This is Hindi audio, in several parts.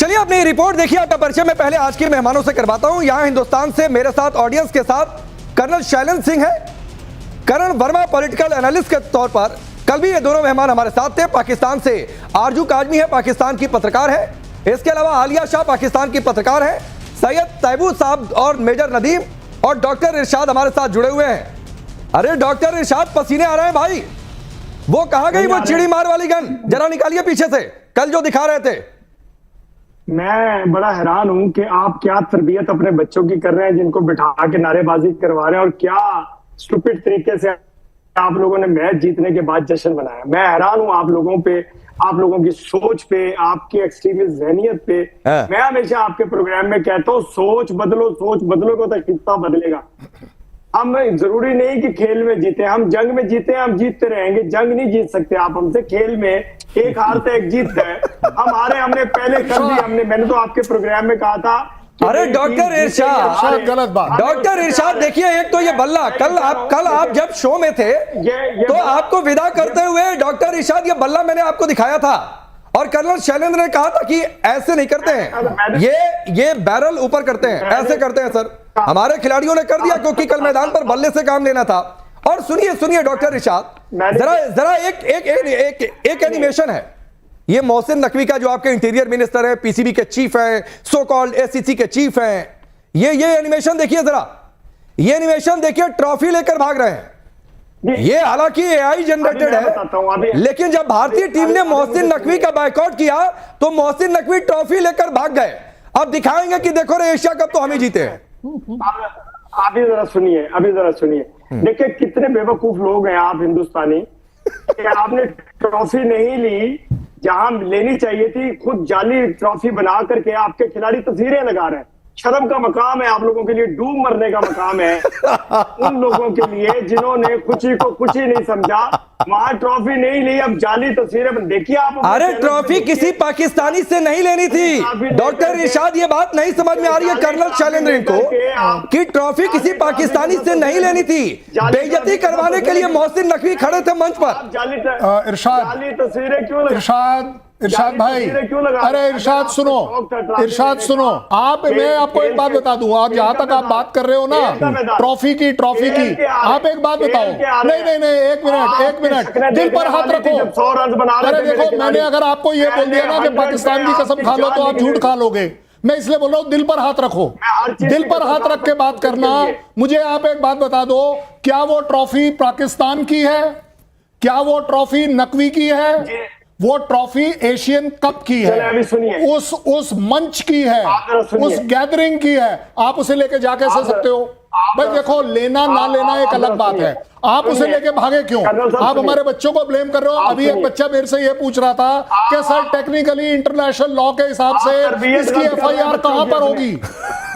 चलिए अपनी रिपोर्ट देखिए, आपका परिचय मैं पहले आज के मेहमानों से करवाता हूं। यहां हिंदुस्तान से मेरे साथ ऑडियंस के साथ कर्नल शैलेंद्र सिंह है, करण वर्मा पॉलिटिकल एनालिस्ट के तौर पर। कल भी ये दोनों मेहमान हमारे साथ थे। पाकिस्तान से आरजू काजमी है, पाकिस्तान की पत्रकार है। इसके अलावा आलिया शाह पाकिस्तान की पत्रकार है। सैयद तैयबूर साहब और मेजर नदीम और डॉक्टर इरशाद हमारे साथ जुड़े हुए हैं। अरे डॉक्टर इरशाद, पसीने आ रहे हैं भाई। वो कहां गई वो चिड़ी मार वाली गन? जरा निकालिए पीछे से, कल जो दिखा रहे थे। मैं बड़ा हैरान हूं कि आप क्या तरबियत अपने बच्चों की कर रहे हैं, जिनको बिठा के नारेबाजी करवा रहे हैं, और क्या स्टूपिड तरीके से आप लोगों ने मैच जीतने के बाद जश्न मनाया। मैं हैरान हूं आप लोगों पे, आप लोगों की सोच पे, आपकी एक्सट्रीमिस्ट जहनियत पे। मैं हमेशा आपके प्रोग्राम में कहता हूं, सोच बदलो तो खित्ता बदलेगा। हम जरूरी नहीं कि खेल में जीते, हम जंग में जीते हैं, हम जीतते रहेंगे। जंग नहीं जीत सकते आप हमसे, खेल में एक हारता है एक जीतता है। हम हारे, हमने पहले कर दी। मैंने तो आपके प्रोग्राम में कहा था। अरे डॉक्टर इरशाद, गलत बात। डॉक्टर इरशाद देखिए, एक तो ये बल्ला, कल आप जब शो में थे तो आपको विदा करते हुए डॉक्टर इरशाद ये बल्ला मैंने आपको दिखाया था, और कर्नल शैलेंद्र ने कहा था कि ऐसे नहीं करते हैं, ये बैरल ऊपर करते हैं, ऐसे करते हैं सर। हमारे खिलाड़ियों ने कर दिया क्योंकि कल मैदान पर बल्ले से काम लेना था। और सुनिए डॉक्टर इरशाद, जरा एक एनिमेशन है। ये मोहसिन नकवी का, जो आपके इंटीरियर मिनिस्टर है, पीसीबी के चीफ है, सो कॉल्ड एसीसी के चीफ हैं, ये एनिमेशन देखिए जरा। ये एनिमेशन देखिए, ट्रॉफी लेकर भाग रहे हैं। ये हालांकि एआई जनरेटेड है, लेकिन जब भारतीय टीम ने मोहसिन नकवी का बायकॉट किया तो मोहसिन नकवी ट्रॉफी लेकर भाग गए। अब दिखाएंगे कि देखो रे, एशिया कप तो हम ही जीते हैं। अभी जरा सुनिए। देखिए कितने बेवकूफ लोग हैं आप हिंदुस्तानी। आपने ट्रॉफी नहीं ली जहां लेनी चाहिए थी, खुद जाली ट्रॉफी बना करके आपके खिलाड़ी तस्वीरें लगा रहे हैं। शर्म का मकाम है आप लोगों के लिए, डूब मरने का मकाम है उन लोगों के लिए जिन्होंने खुशी को खुशी नहीं समझा, वहां ट्रॉफी नहीं ली, अब जाली तस्वीरें देखिए आप। अरे ट्रॉफी किसी पाकिस्तानी से नहीं लेनी थी। डॉक्टर इरशाद, ये बात नहीं समझ में आ रही है कर्नल शैलेंद्र को कि ट्रॉफी किसी पाकिस्तानी से नहीं लेनी थी। बेइज्जती करवाने के लिए मोहसिन नकवी खड़े थे मंच पर। जाली तस्वीरें क्यों? इरशाद भाई, अरे इरशाद सुनो, मैं आपको एक बात बता दूं। आज जहां तक आप बात कर रहे हो ना ट्रॉफी की, आप एक बात बताओ। नहीं, एक मिनट, दिल पर हाथ रखो। अरे देखो, मैंने अगर आपको ये बोल दिया ना कि पाकिस्तान की कसम खा लो तो आप झूठ खा लोगे। मैं इसलिए बोल रहा हूं, दिल पर हाथ रखो, दिल पर हाथ रख के बात करना। मुझे आप एक बात बता दो, क्या वो ट्रॉफी पाकिस्तान की है? क्या वो ट्रॉफी नकवी की है? वो ट्रॉफी एशियन कप की है, उस मंच की है, उस गैदरिंग की है। आप उसे लेके जा कैसे सकते हो भाई? देखो, लेना ना लेना एक अलग बात है, आप उसे लेके भागे क्यों? आप हमारे बच्चों को ब्लेम कर रहे हो। अभी एक बच्चा मेरे से ये पूछ रहा था कि सर टेक्निकली इंटरनेशनल लॉ के हिसाब से इसकी एफआईआर कहां पर होगी?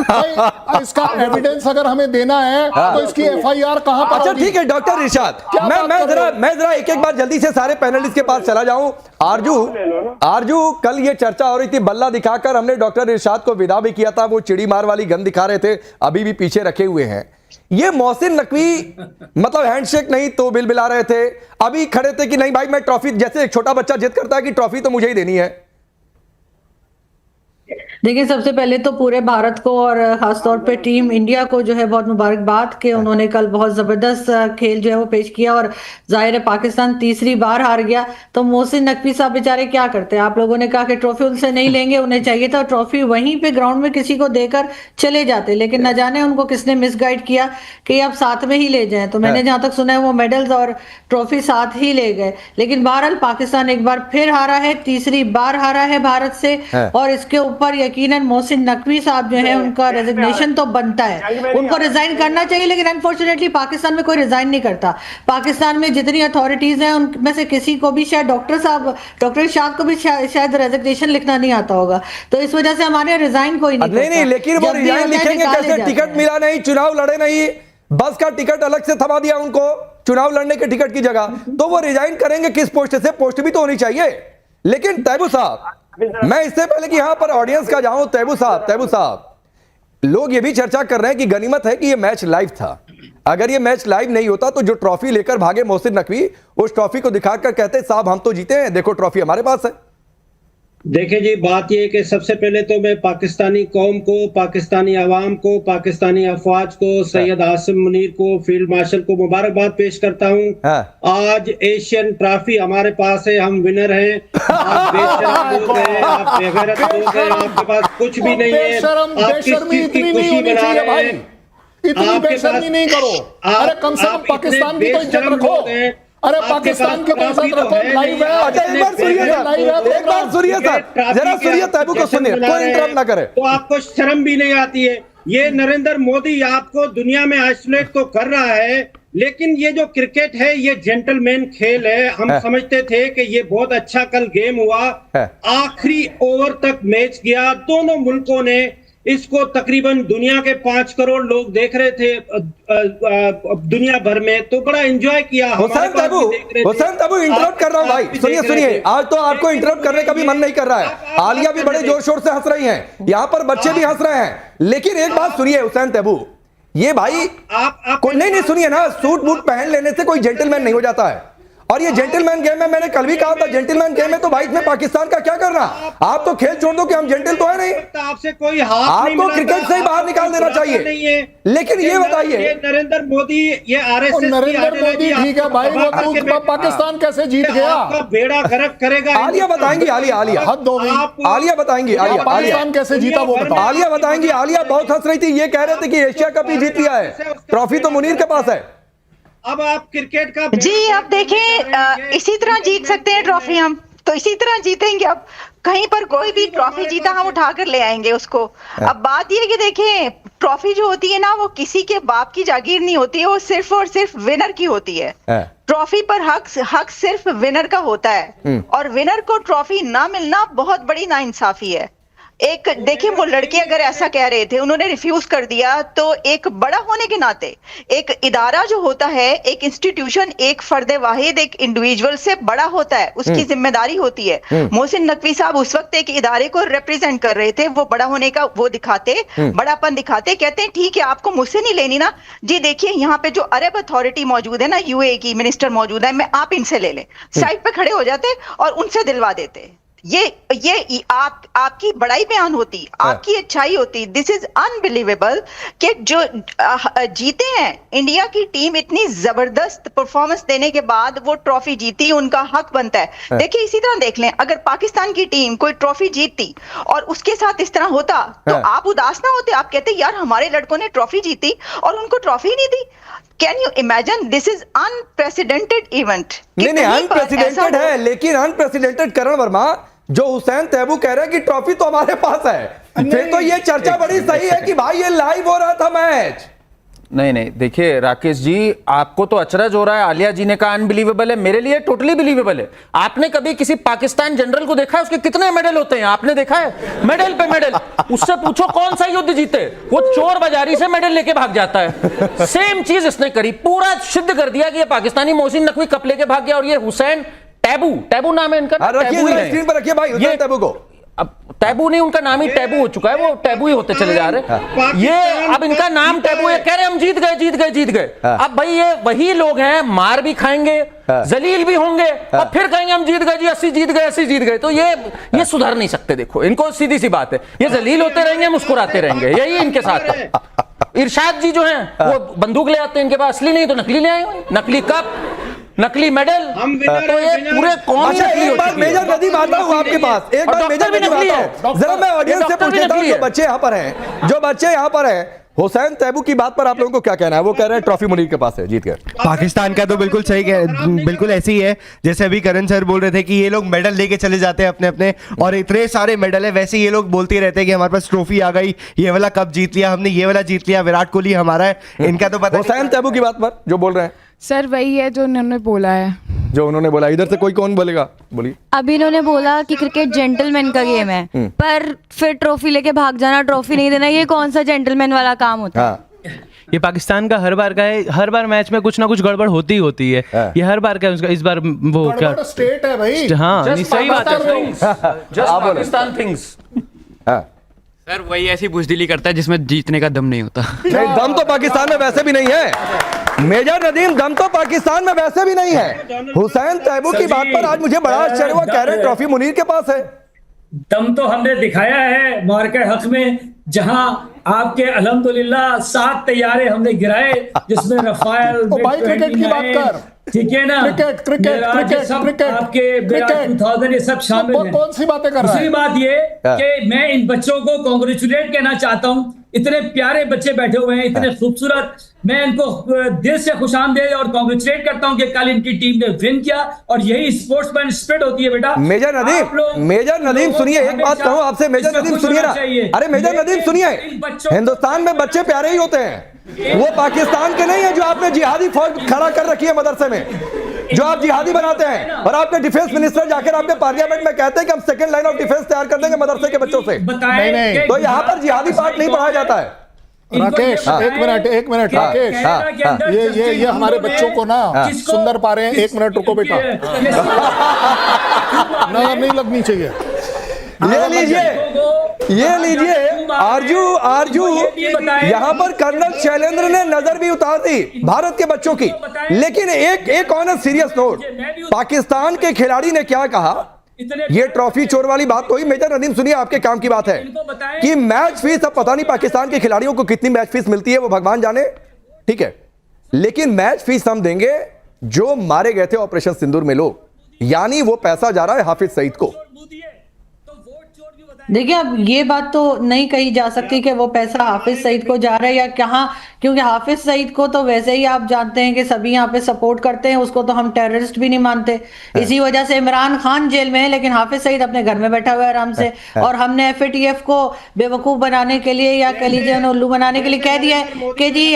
भाई इसका एविडेंस अगर हमें देना है तो इसकी एफआईआर कहां पर? अच्छा ठीक है डॉक्टर इरशाद, मैं जरा एक बार जल्दी से सारे पैनलिस्ट के पास चला जाऊं। आरजू, कल ये चर्चा हो रही थी, बल्ला दिखाकर हमने डॉक्टर इरशाद को विदा भी किया था। वो चिड़ी मार वाली गन दिखा रहे थे, अभी भी पीछे रखे हुए हैं। ये मोहसिन नकवी मतलब हैंडशेक नहीं तो बिलबिला रहे थे, अभी खड़े थे कि नहीं भाई मैं ट्रॉफी, जैसे एक छोटा बच्चा जिद करता है कि ट्रॉफी तो मुझे ही देनी है। देखिए, सबसे पहले तो पूरे भारत को और खासतौर पे टीम इंडिया को जो है बहुत मुबारकबाद कि उन्होंने कल बहुत जबरदस्त खेल जो है वो पेश किया। और जाहिर है पाकिस्तान तीसरी बार हार गया तो मोहसिन नकवी साहब बेचारे क्या करते हैं? आप लोगों ने कहा कि ट्रॉफी उनसे नहीं लेंगे, उन्हें चाहिए था ट्रॉफी वहीं पे ग्राउंड में किसी को देकर चले जाते, लेकिन न जाने उनको किसने मिसगाइड किया कि आप साथ में ही ले जाएं। तो मैंने जहां तक सुना है वो मेडल्स और ट्रॉफी साथ ही ले गए। लेकिन बहरहाल पाकिस्तान एक बार फिर हारा है, तीसरी बार हारा है भारत से। और इसके ऊपर यकीनन मोहसिन नकवी साहब जो है उनका रेजिग्नेशन तो बनता है, उनको रिजाइन करना चाहिए। लेकिन अनफॉर्चुनेटली पाकिस्तान में कोई रिजाइन नहीं करता। पाकिस्तान में जितनी अथॉरिटीज हैं उनमें से किसी को भी, शायद डॉक्टर इरशाद को भी शायद रेजिग्नेशन लिखना नहीं आता होगा, तो इस वजह से हमारे रिजाइन कोई नहीं। लेकिन वो रिजाइन लिखेंगे कैसे? टिकट मिला नहीं, चुनाव लड़े नहीं, बस का टिकट अलग से थमा दिया उनको चुनाव लड़ने के टिकट की जगह, तो वो रिजाइन करेंगे किस पोस्ट से? पोस्ट भी तो होनी चाहिए। लेकिन तैयबूर साहब, मैं इससे पहले कि यहां पर ऑडियंस का जाऊं, तैयबूर साहब, लोग ये भी चर्चा कर रहे हैं कि गनीमत है कि ये मैच लाइव था। अगर ये मैच लाइव नहीं होता तो जो ट्रॉफी लेकर भागे मोहसिन नकवी, उस ट्रॉफी को दिखाकर कहते साहब हम तो जीते हैं, देखो ट्रॉफी हमारे पास है। देखिए जी, बात यह है कि सबसे पहले तो मैं पाकिस्तानी कौम को, पाकिस्तानी अवाम को, पाकिस्तानी अफवाज को, सैयद आसिम मुनीर को, फील्ड मार्शल को मुबारकबाद पेश करता हूं। आज एशियन ट्रॉफी हमारे पास है, हम विनर हैं। आप बेशरम लोग हैं, आप बेगैरत लोग हैं, आपके पास कुछ भी नहीं है, आप किस चीज की खुशी मना रहे हैं? इतनी बेशर्मी नहीं करो। अरे कम से कम पाकिस्तान की तो इज्जत रखो। अरे पाकिस्तान की तो इज्जत रखो। लाइव है। अच्छा एक बार सुनिए सर, एक बार सुनिए सर, जरा सुनिए, तैबू को सुनिए, कोई इंटरप्ट ना करे। तो आपको शर्म भी नहीं आती है? ये नरेंद्र मोदी आपको दुनिया में आइसोलेट तो कर रहा है, लेकिन ये जो क्रिकेट है ये जेंटलमैन खेल है। हम समझते थे कि ये बहुत अच्छा कल गेम हुआ, आखिरी ओवर तक मैच गया, दोनों मुल्कों ने इसको तकरीबन दुनिया के 5 करोड़ लोग देख रहे थे दुनिया भर में, तो बड़ा एंजॉय किया। हुसैन तैबू इंटरप्ट कर रहा हूं भाई, सुनिए सुनिए, आज तो आपको इंटरप्ट करने का भी मन नहीं कर रहा है। आलिया भी बड़े जोर शोर से हंस रही हैं, यहाँ पर बच्चे भी हंस रहे हैं, लेकिन एक बात सुनिए हुसैन तैबू, ये भाई कोई नहीं सुनिए ना, सूट बूट पहन लेने से कोई जेंटलमैन नहीं हो जाता है। और ये जेंटलमैन गेम है, मैंने कल भी कहा था जेंटलमैन गेम है, तो भाई इसमें पाकिस्तान का क्या करना? आप तो खेल छोड़ दो कि हम जेंटल तो है नहीं, आपसे कोई हाथ आपको क्रिकेट से ही बाहर निकाल देना चाहिए। लेकिन ये बताइए, नरेंद्र मोदी, ये आरएसएस नरेंद्र मोदी ठीक है भाई, वो पाकिस्तान कैसे जीत गया? आपका बेड़ा गर्क करेगा। आलिया बताएंगी, आलिया हद हो गई। आलिया बताएंगी, पाकिस्तान कैसे जीता वो बताओ। आलिया बताएंगी। आलिया बहुत हंस रही थी, ये कह रहे थे कि एशिया कप ही जीत लिया है, ट्रॉफी तो मुनीर के पास है। अब आप क्रिकेट का जी, अब देखें, इसी तरह जीत सकते हैं ट्रॉफी, हम तो इसी तरह जीतेंगे। अब कहीं पर कोई भी ट्रॉफी जीता हम उठा कर ले आएंगे उसको। अब बात यह है कि देखें, ट्रॉफी जो होती है ना, वो किसी के बाप की जागीर नहीं होती है, वो सिर्फ और सिर्फ विनर की होती है। ट्रॉफी पर हक सिर्फ विनर का होता है, और विनर को ट्रॉफी ना मिलना बहुत बड़ी नाइंसाफी है। एक देखिए, वो लड़के अगर ऐसा कह रहे थे, उन्होंने रिफ्यूज कर दिया, तो एक बड़ा होने के नाते एक इदारा जो होता है, एक इंस्टीट्यूशन, एक फर्द वाहिद, एक इंडिविजुअल से बड़ा होता है, उसकी जिम्मेदारी होती है। मोहसिन नकवी साहब उस वक्त एक इदारे को रिप्रेजेंट कर रहे थे, वो बड़ा होने का वो दिखाते, बड़ापन दिखाते, कहते हैं ठीक है आपको मुझसे नहीं लेनी ना जी, देखिए यहाँ पे जो अरब अथॉरिटी मौजूद है ना, यूएई की मिनिस्टर मौजूद है, मैं आप इनसे ले लें। साइड पे खड़े हो जाते और उनसे दिलवा देते। ये आपकी बड़ाई बयान होती, आपकी अच्छाई होती। दिस इज अनबिलीवेबल कि जो जीते हैं, इंडिया की टीम इतनी जबरदस्त परफॉर्मेंस देने के बाद वो ट्रॉफी जीती, उनका हक बनता है। देखिए इसी तरह देख लें, अगर पाकिस्तान की टीम कोई ट्रॉफी जीतती और उसके साथ इस तरह होता, तो आप उदास ना होते? आप कहते यार हमारे लड़कों ने ट्रॉफी जीती और उनको ट्रॉफी नहीं दी। Can you imagine? This is unprecedented event. नहीं अनप्रेसिडेंटेड है, लेकिन अनप्रेसिडेंटेड करण वर्मा, जो हुसैन तैबू कह रहे हैं कि ट्रॉफी तो हमारे पास है, फिर तो ये चर्चा बड़ी सही है कि भाई ये लाइव हो रहा था मैच। नहीं देखिए राकेश जी, आपको तो अचरज हो रहा है, आलिया जी ने कहा अनबिलीवेबल है, मेरे लिए टोटली बिलीवेबल है। आपने कभी किसी पाकिस्तान जनरल को देखा है? उसके कितने मेडल होते हैं आपने देखा है? मेडल पे मेडल। उससे पूछो कौन सा युद्ध जीते, वो चोर बाजारी से मेडल लेके भाग जाता है। सेम चीज इसने करी, पूरा सिद्ध कर दिया कि ये पाकिस्तानी मोहसिन नकवी कप लेके भाग गया, और ये हुसैन टैबू नाम है इनका, स्क्रीन पर रखिए भाई हुसैन तैबू को। अब टैबू नहीं, उनका नाम ही टैबू हो चुका है, वो टैबू ही होते चले जा रहे हैं। ये अब इनका नाम टैबू है, कह रहे हम जीत गए। अब भाई ये वही लोग हैं, मार भी खाएंगे, जलील भी होंगे, और फिर कहेंगे हम जीत गए जी, 80 जीत गए। तो ये सुधर नहीं सकते। देखो इनको सीधी सी बात है, ये जलील होते रहेंगे, मुस्कुराते रहेंगे, यही इनके साथ है। इरशाद जी जो हैं वो बंदूक ले आते हैं, इनके पास असली नहीं तो नकली ले आए, नकली कप, नकली मेडल, तो ये पूरे कौन ही नकली हो चुकी है। मेजर नदीम आता हूं आपके पास, एक बार मेजर नदीम आता हूं, जरा मैं ऑडियंस से पूछ लेता हूं, जो बच्चे यहाँ पर हैं, हुसैन तैबू की बात पर आप लोगों को क्या कहना है? वो कह रहे हैं ट्रॉफी मुनीर के पास है, जीत गए। पाकिस्तान का तो बिल्कुल सही, बिल्कुल ऐसे ही है जैसे अभी करण सर बोल रहे थे कि ये लोग मेडल लेके चले जाते हैं अपने अपने, और इतने सारे मेडल है। वैसे ये लोग बोलते रहते हैं कि हमारे पास ट्रॉफी आ गई, ये वाला कप जीत लिया हमने, ये वाला जीत लिया, विराट कोहली हमारा है। इनका तो पता। हुसैन तैबू की बात पर जो बोल रहे हैं सर, वही है जो उन्होंने बोला है, जो उन्होंने बोला। इधर से कोई कौन बोलेगा? बोलिए। अभी इन्होंने बोला कि क्रिकेट जेंटलमैन का गेम है, पर फिर ट्रॉफी लेके भाग जाना, ट्रॉफी नहीं देना, ये कौन सा जेंटलमैन वाला काम होता है? ये पाकिस्तान का हर बार का है, हर बार मैच में कुछ ना कुछ गड़बड़ होती ही है। ये हर बार का है, उसका इस बार वो क्या स्टेट है भाई। हाँ सही बात है। सर वही ऐसी बुजदिली करता है जिसमें जीतने का दम नहीं होता। दम तो पाकिस्तान में वैसे भी नहीं है मेजर नदीम, दम तो पाकिस्तान में वैसे भी नहीं है। हुसैन तैबू की बात पर आज मुझे बड़ा आश्चर्य हुआ, कह रहे हैं ट्रॉफी मुनीर के पास है। दम तो हमने दिखाया है मार्के हक में, जहां आपके अल्हम्दुलिल्लाह 7 तैयारे हमने गिराए, जिसमें रफाल भाई क्रिकेट की बात कर, ठीक है ना, क्रिकेट आपके 2000 ये सब शामिल है। कौन सी बातें कर रहा है? दूसरी बात ये कि मैं इन बच्चों को कांग्रेचुलेट कहना चाहता हूं, इतने प्यारे बच्चे बैठे हुए हैं, इतने खूबसूरत, मैं इनको दिल से खुशामदीद और कांग्रेचुलेट करता हूं कि कल इनकी टीम ने विन किया, और यही स्पोर्ट्समैन स्पिरिट होती है बेटा। मेजर नदीम सुनिए, एक बात कहूं आपसे, मेजर नदीम सुनिए ना, अरे मेजर नदीम सुनिए, हिंदुस्तान में बच्चे प्यारे ही होते हैं, वो पाकिस्तान के नहीं है जो आपने जिहादी फौज खड़ा कर रखी है मदरसे में, जो आप जिहादी बनाते हैं, और आपके डिफेंस मिनिस्टर जाकर आपके पार्लियामेंट में कहते हैं कि हम सेकंड लाइन ऑफ डिफेंस तैयार कर देंगे मदरसे के बच्चों से। नहीं, तो यहाँ पर जिहादी पाठ नहीं पढ़ाया जाता है। राकेश, एक मिनट राकेश, ये हमारे बच्चों को ना सुंदर पा रहे हैं। 1 मिनट रुको बेटा, नजर नहीं लगनी चाहिए। ये लीजिए आरजू यहाँ पर कर्नल शैलेंद्र ने नजर भी उतार दी भारत के बच्चों की। लेकिन एक ऑन सीरियस नोट, पाकिस्तान के खिलाड़ी ने क्या कहा, ये ट्रॉफी चोर वाली बात तो ही। मेजर नदीम सुनिए, आपके काम की बात है कि मैच फीस, अब पता नहीं पाकिस्तान के खिलाड़ियों को कितनी मैच फीस मिलती है, वो भगवान जाने, ठीक है, लेकिन मैच फीस हम देंगे जो मारे गए थे ऑपरेशन सिंदूर में लोग, यानी वो पैसा जा रहा है हाफिज सईद को। देखिए, अब ये बात तो नहीं कही जा सकती कि वो पैसा हाफिज सईद को जा रहा है या कहाँ, क्योंकि हाफिज सईद को तो वैसे ही आप जानते हैं कि सभी यहाँ पे सपोर्ट करते हैं, उसको तो हम टेररिस्ट भी नहीं मानते। इसी वजह से इमरान खान जेल में है, लेकिन हाफिज सईद अपने घर में बैठा हुआ है आराम से। और हमने FATF को बेवकूफ बनाने के लिए या कह लीजिए उल्लू बनाने के लिए कह दिया है कि जी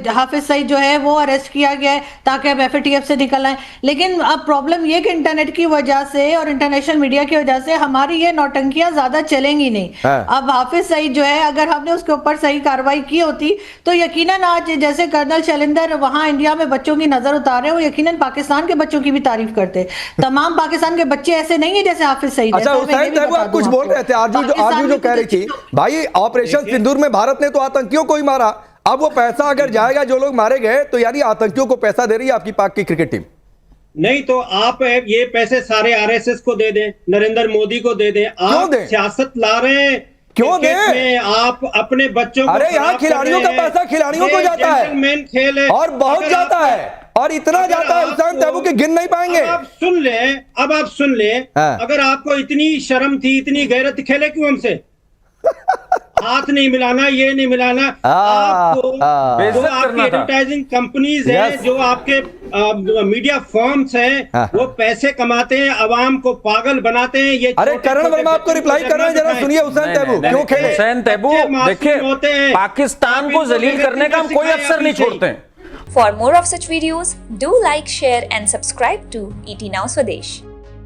हाफिज सईद जो है वो अरेस्ट किया गया है ताकि अब FATF से निकल आए। लेकिन अब प्रॉब्लम ये कि इंटरनेट की वजह से और इंटरनेशनल मीडिया की वजह से हमारी ये नौटंकियां ज्यादा चलेंगी नहीं। अब हाफिज सईद जो है, अगर हमने उसके ऊपर सही कार्रवाई की होती तो यकीनन आज जैसे कर्नल शैलेंद्र वहां इंडिया में बच्चों की नजर उतारे, वो यकीनन पाकिस्तान के बच्चों की भी तारीफ करते। तमाम पाकिस्तान के बच्चे ऐसे नहीं है जैसे हाफिज सईद। अच्छा हुसैन साहब, आप कुछ बोल रहे थे, आरजू जो कह रही थी, भाई ऑपरेशन सिंदूर में भारत ने तो आतंकियों को ही मारा, अब वो पैसा अगर जाएगा जो लोग मारे गए तो यानी आतंकियों को पैसा दे रही है आपकी पाक की क्रिकेट टीम। नहीं तो आप ये पैसे सारे RSS को दे दें, नरेंद्र मोदी को दे दें। आप सियासत ला रहे हैं, क्यों दें? आप अपने बच्चों को, अरे यहाँ खिलाड़ियों का पैसा खिलाड़ियों को जाता है, खेल है और बहुत जाता है, और इतना जाता है हुसैन साहब कि गिन नहीं पाएंगे। अब आप सुन ले, अगर आपको इतनी शर्म थी, इतनी गैरत, खेले क्यों हमसे? हाथ नहीं मिलाना, ये नहीं मिलाना। आपको जो आपकी एडवर्टाइजिंग कंपनीज हैं, जो आपके मीडिया फर्म्स हैं, वो पैसे कमाते हैं, आवाम को पागल बनाते हैं। ये अरे करण वर्मा आपको रिप्लाई कर रहे हैं, जरा सुनिए हुसैन तैबू क्यों खेले। हुसैन तैबू देखिए, पाकिस्तान को जलील करने का हम कोई अफसर नहीं छोड़ते हैं। For more of such videos, do like, share and subscribe to ET Now Swadesh.